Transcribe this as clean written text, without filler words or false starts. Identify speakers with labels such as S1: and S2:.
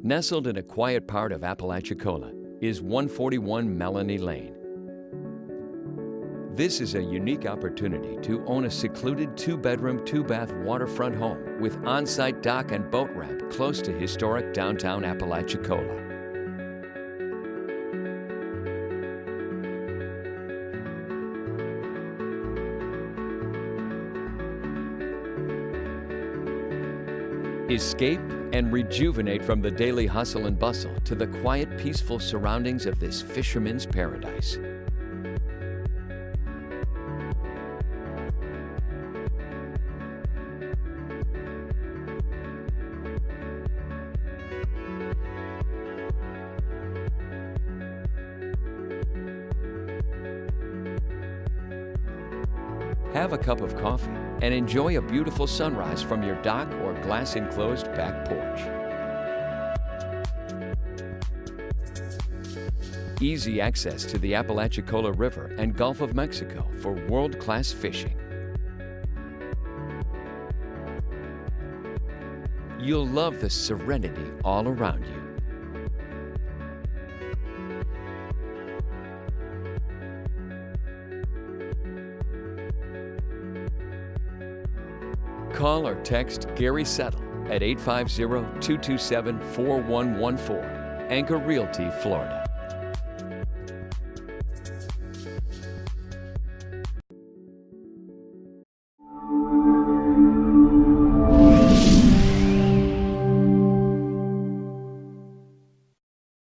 S1: Nestled in a quiet part of Apalachicola is 141 Melanie Lane. This is a unique opportunity to own a secluded 2-bedroom, 2-bath waterfront home with on-site dock and boat ramp close to historic downtown Apalachicola. Escape and rejuvenate from the daily hustle and bustle to the quiet, peaceful surroundings of this fisherman's paradise. Have a cup of coffee and enjoy a beautiful sunrise from your dock or glass-enclosed back porch. Easy access to the Apalachicola River and Gulf of Mexico for world-class fishing. You'll love the serenity all around you. Call or text Gary Settle at 850-227-4114, Anchor Realty, Florida.